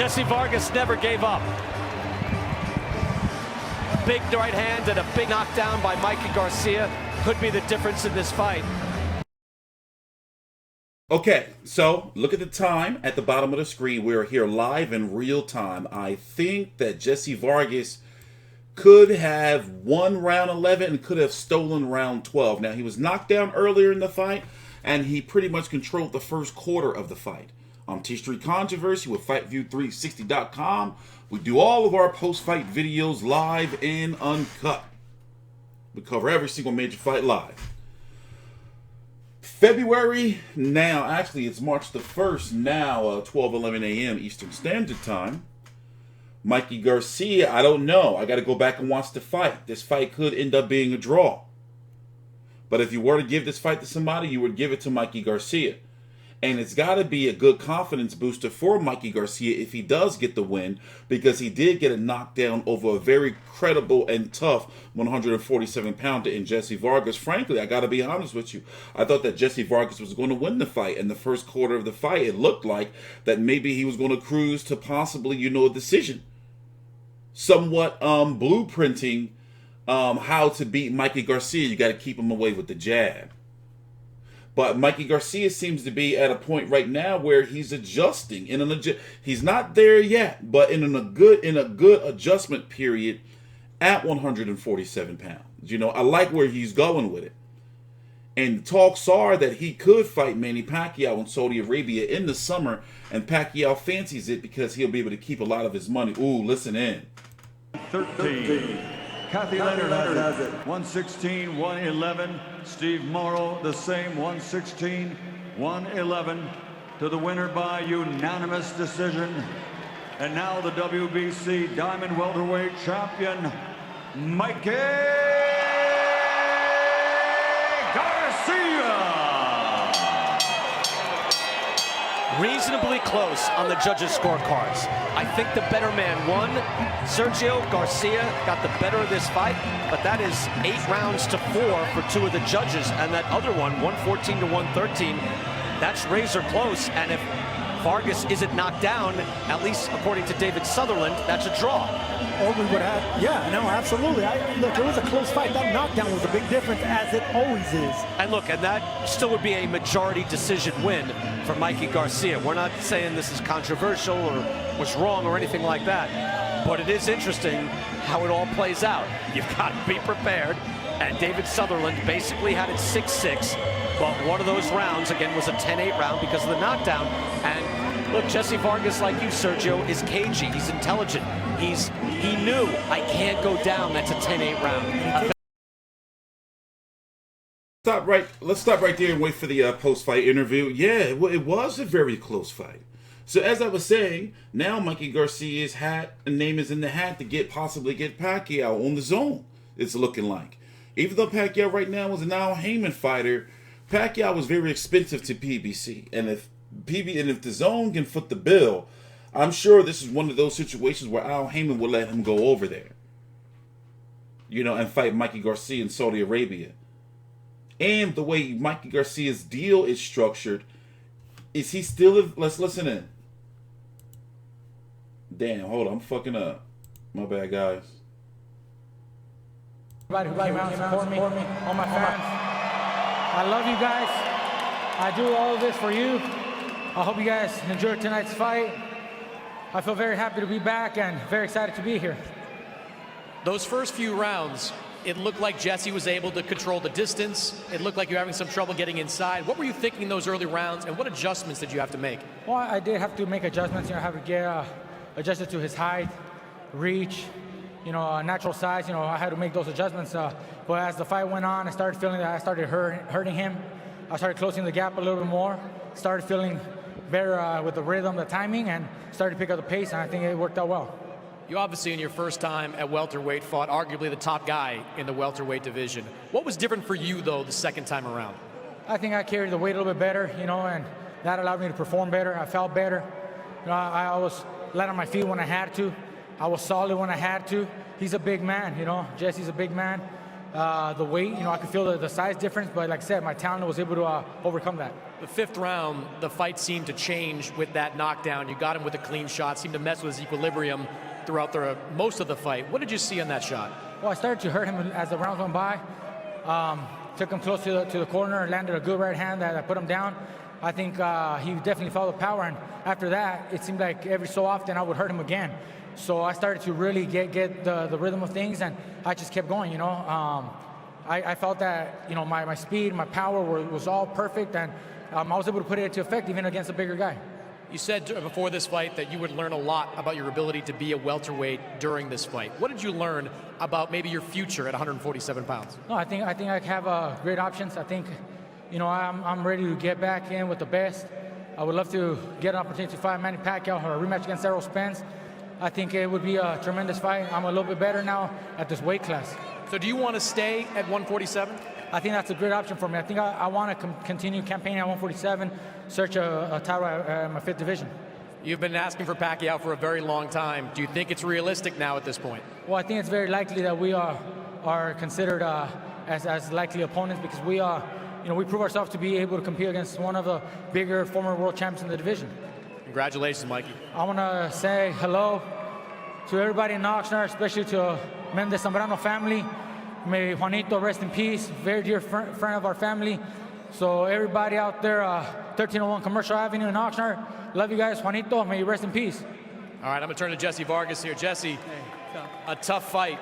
Jessie Vargas never gave up. Big right hand and a big knockdown by Mikey Garcia could be the difference in this fight. Okay, so look at the time at the bottom of the screen. We're here live in real time. I think that Jessie Vargas could have won round 11 and could have stolen round 12. Now, he was knocked down earlier in the fight, and he pretty much controlled the first quarter of the fight. TstreeT Controversy with FightView360.com. We do all of our post-fight videos live and uncut. We cover every single major fight live. February now, actually it's March the 1st now, 12:11 a.m. Eastern Standard Time. Mikey Garcia, I don't know. I got to go back and watch the fight. This fight could end up being a draw. But if you were to give this fight to somebody, you would give it to Mikey Garcia. And it's got to be a good confidence booster for Mikey Garcia if he does get the win, because he did get a knockdown over a very credible and tough 147-pounder in Jessie Vargas. Frankly, I got to be honest with you. I thought that Jessie Vargas was going to win the fight. In the first quarter of the fight, it looked like that maybe he was going to cruise to possibly, a decision. Somewhat blueprinting how to beat Mikey Garcia. You got to keep him away with the jab. But Mikey Garcia seems to be at a point right now where he's adjusting. He's not there yet, but in a good adjustment period at 147 pounds. I like where he's going with it. And talks are that he could fight Manny Pacquiao in Saudi Arabia in the summer, and Pacquiao fancies it because he'll be able to keep a lot of his money. Ooh, listen in. 13. Kathy Leonard has it. 116, 111. Steve Morrow, the same, 116, 111. To the winner by unanimous decision. And now the WBC Diamond Welterweight Champion, Mikey Garcia. Reasonably close on the judges' scorecards. I think the better man won. Sergio Garcia got the better of this fight, but that is 8 rounds to 4 for 2 of the judges, and that other one, 114 to 113, that's razor close. And if Vargas isn't knocked down, at least according to David Sutherland, that's a draw. Or we would have, yeah, no, absolutely. Look, it was a close fight. That knockdown was a big difference, as it always is. And look, and that still would be a majority decision win for Mikey Garcia. We're not saying this is controversial or was wrong or anything like that, but it is interesting how it all plays out. You've got to be prepared. And David Sutherland basically had it 6-6, but one of those rounds, again, was a 10-8 round because of the knockdown. And look, Jessie Vargas, like you, Sergio, is cagey. He's intelligent. He knew, I can't go down. That's a 10-8 round. Let's stop right there and wait for the post-fight interview. Yeah, it was a very close fight. So as I was saying, now Mikey Garcia's name is in the hat to possibly get Pacquiao on the zone. It's looking like. Even though Pacquiao right now is an Al Heyman fighter, Pacquiao was very expensive to PBC. And if the zone can foot the bill, I'm sure this is one of those situations where Al Heyman will let him go over there. And fight Mikey Garcia in Saudi Arabia. And the way Mikey Garcia's deal is structured, is he still... Let's listen in. Damn, hold on, I'm fucking up. My bad, guys. Everybody who came out and support me, all my fans. I love you guys. I do all of this for you. I hope you guys enjoyed tonight's fight. I feel very happy to be back and very excited to be here. Those first few rounds, it looked like Jessie was able to control the distance. It looked like you were having some trouble getting inside. What were you thinking in those early rounds, and what adjustments did you have to make? Well, I did have to make adjustments. I have to get adjusted to his height, reach, natural size. I had to make those adjustments. But as the fight went on, I started feeling that I started hurting him. I started closing the gap a little bit more. Started feeling better with the rhythm, the timing, and started to pick up the pace, and I think it worked out well. You obviously, in your first time at welterweight, fought arguably the top guy in the welterweight division. What was different for you, though, the second time around? I think I carried the weight a little bit better, and that allowed me to perform better. I felt better. I always let on my feet when I had to. I was solid when I had to. He's a big man, Jesse's a big man. the weight, I could feel the size difference, but like I said, my talent was able to overcome that. The fifth round, the fight seemed to change with that knockdown. You got him with a clean shot, seemed to mess with his equilibrium throughout most of the fight. What did you see on that shot? Well, I started to hurt him as the rounds went by. Took him close to the corner, landed a good right hand that put him down. I think he definitely felt the power, and after that, it seemed like every so often I would hurt him again. So I started to really get the rhythm of things, and I just kept going, I felt that, my speed, my power was all perfect, and I was able to put it into effect even against a bigger guy. You said before this fight that you would learn a lot about your ability to be a welterweight during this fight. What did you learn about maybe your future at 147 pounds? No, I think I have great options. I think, I'm ready to get back in with the best. I would love to get an opportunity to fight Manny Pacquiao or a rematch against Errol Spence. I think it would be a tremendous fight. I'm a little bit better now at this weight class. So do you want to stay at 147? I think that's a great option for me. I think I want to continue campaigning at 147, search a title at my 5th division. You've been asking for Pacquiao for a very long time. Do you think it's realistic now at this point? Well, I think it's very likely that we are considered as likely opponents because we prove ourselves to be able to compete against one of the bigger former world champions in the division. Congratulations, Mikey. I want to say hello to everybody in Oxnard, especially to Mendez Zambrano family. May Juanito rest in peace, very dear friend of our family. So everybody out there, 1301 Commercial Avenue in Oxnard, love you guys. Juanito, may you rest in peace. All right, I'm going to turn to Jessie Vargas here. Jessie, a tough fight,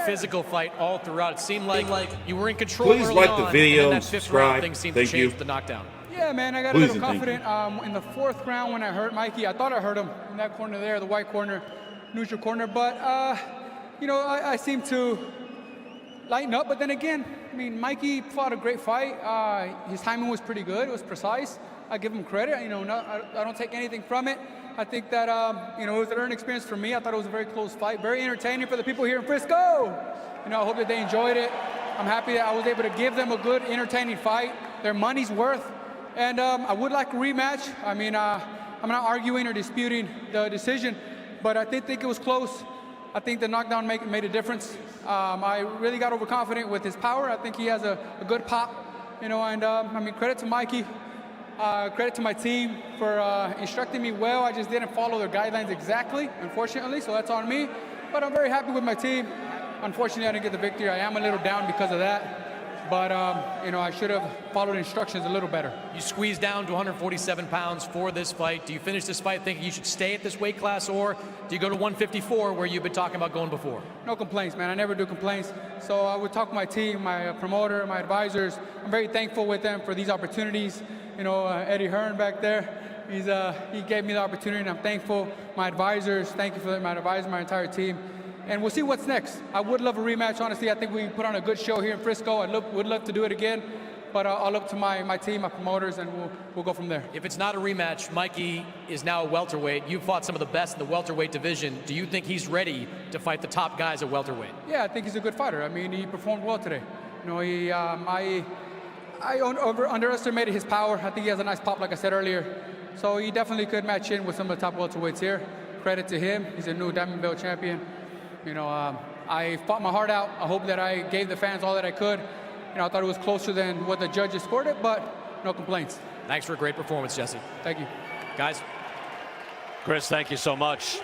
physical fight all throughout. It seemed like you were in control Please early like on, the video, and then that fifth round subscribe. thing seemed Thank to change you. with the knockdown. Yeah, man, I got a little confident. In the 4th round when I hurt Mikey, I thought I hurt him in that corner there, the white corner, neutral corner. But, I seemed to lighten up. But then again, Mikey fought a great fight. His timing was pretty good. It was precise. I give him credit. I don't take anything from it. I think that, it was a learning experience for me. I thought it was a very close fight, very entertaining for the people here in Frisco. I hope that they enjoyed it. I'm happy that I was able to give them a good, entertaining fight. Their money's worth. And I would like a rematch. I'm not arguing or disputing the decision, but I did think it was close. I think the knockdown made a difference. I really got overconfident with his power. I think he has a good pop, and credit to Mikey, credit to my team for instructing me well. I just didn't follow their guidelines exactly, unfortunately, so that's on me. But I'm very happy with my team. Unfortunately, I didn't get the victory. I am a little down because of that. But, I should have followed instructions a little better. You squeezed down to 147 pounds for this fight. Do you finish this fight thinking you should stay at this weight class, or do you go to 154 where you've been talking about going before? No complaints, man. I never do complaints. So I would talk to my team, my promoter, my advisors. I'm very thankful with them for these opportunities. Eddie Hearn back there, he gave me the opportunity, and I'm thankful. My advisors, thank you for my advisors, my entire team. And we'll see what's next. I would love a rematch, honestly. I think we put on a good show here in Frisco. I would love to do it again, but I'll look to my team, my promoters, and we'll go from there. If it's not a rematch, Mikey is now a welterweight. You've fought some of the best in the welterweight division. Do you think he's ready to fight the top guys at welterweight? Yeah, I think he's a good fighter. He performed well today. I underestimated his power. I think he has a nice pop, like I said earlier. So he definitely could match in with some of the top welterweights here. Credit to him. He's a new Diamond Belt champion. I fought my heart out. I hope that I gave the fans all that I could. I thought it was closer than what the judges scored it, but no complaints. Thanks for a great performance, Jessie. Thank you. Guys. Chris, thank you so much.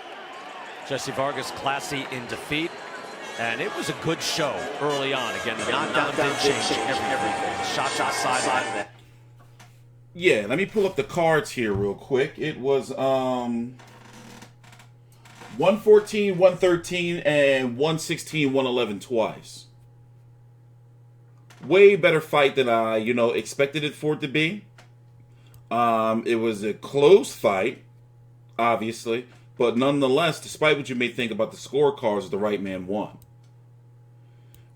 Jessie Vargas, classy in defeat. And it was a good show early on. Again, the knockdown did change everything. Shots outside. Yeah, let me pull up the cards here real quick. It was 114, 113, and 116, 111 twice. Way better fight than I, expected it for it to be. It was a close fight, obviously, but nonetheless, despite what you may think about the scorecards, the right man won.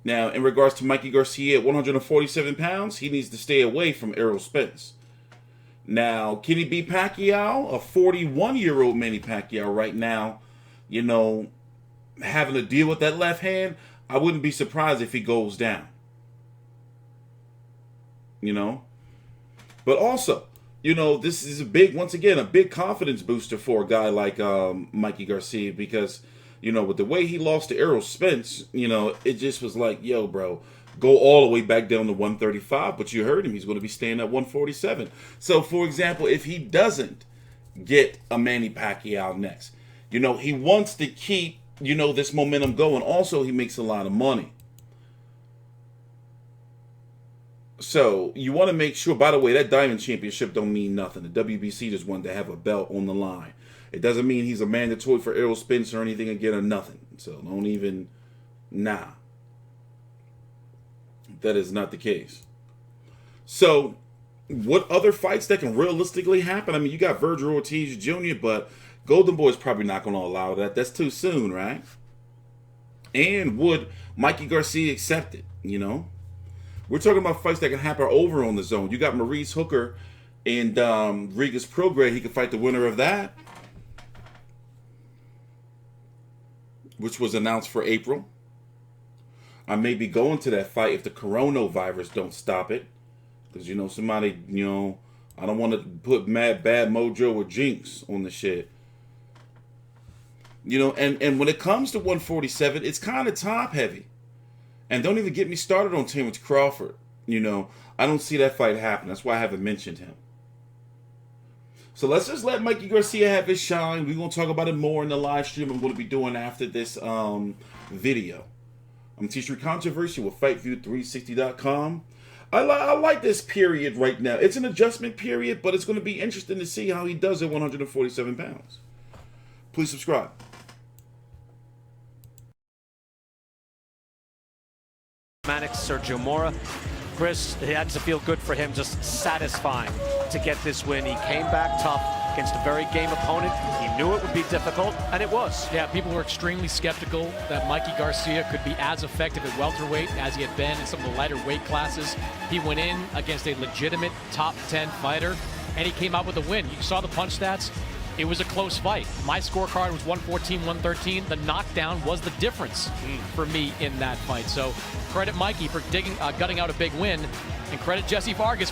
Now, in regards to Mikey Garcia at 147 pounds, he needs to stay away from Errol Spence. Now, can he beat Pacquiao? A 41-year-old Manny Pacquiao right now, having to deal with that left hand, I wouldn't be surprised if he goes down. But also, this is a big confidence booster for a guy like Mikey Garcia, because, with the way he lost to Errol Spence, it just was like, yo, bro, go all the way back down to 135, but you heard him. He's going to be staying at 147. So, for example, if he doesn't get a Manny Pacquiao next, you know, he wants to keep, you know, this momentum going. Also, he makes a lot of money. So, you want to make sure, by the way, that Diamond Championship don't mean nothing. The WBC just wanted to have a belt on the line. It doesn't mean he's a mandatory for Errol Spence or anything again or nothing. So, don't even, nah. That is not the case. So, what other fights that can realistically happen? I mean, you got Virgil Ortiz Jr., but Golden Boy's probably not going to allow that. That's too soon, right? And would Mikey Garcia accept it, you know? We're talking about fights that can happen over on the zone. You got Maurice Hooker and Regis Prograis. He could fight the winner of that, which was announced for April. I may be going to that fight if the coronavirus don't stop it. Because, you know, somebody, you know, I don't want to put bad mojo or jinx on the shit. You know, and when it comes to 147, it's kind of top heavy. And don't even get me started on Terrence Crawford. You know, I don't see that fight happen. That's why I haven't mentioned him. So let's just let Mikey Garcia have his shine. We're going to talk about it more in the live stream I'm going to be doing after this video. I'm TstreeT Controversy with FightView360.com. I like this period right now. It's an adjustment period, but it's going to be interesting to see how he does at 147 pounds. Please subscribe. Sergio Mora. Chris, it had to feel good for him, just satisfying to get this win. He came back tough against a very game opponent. He knew it would be difficult, and it was. Yeah, people were extremely skeptical that Mikey Garcia could be as effective at welterweight as he had been in some of the lighter weight classes. He went in against a legitimate top 10 fighter, and he came out with a win. You saw the punch stats. It was a close fight. My scorecard was 114-113. The knockdown was the difference for me in that fight. So credit Mikey for gutting out a big win, and credit Jessie Vargas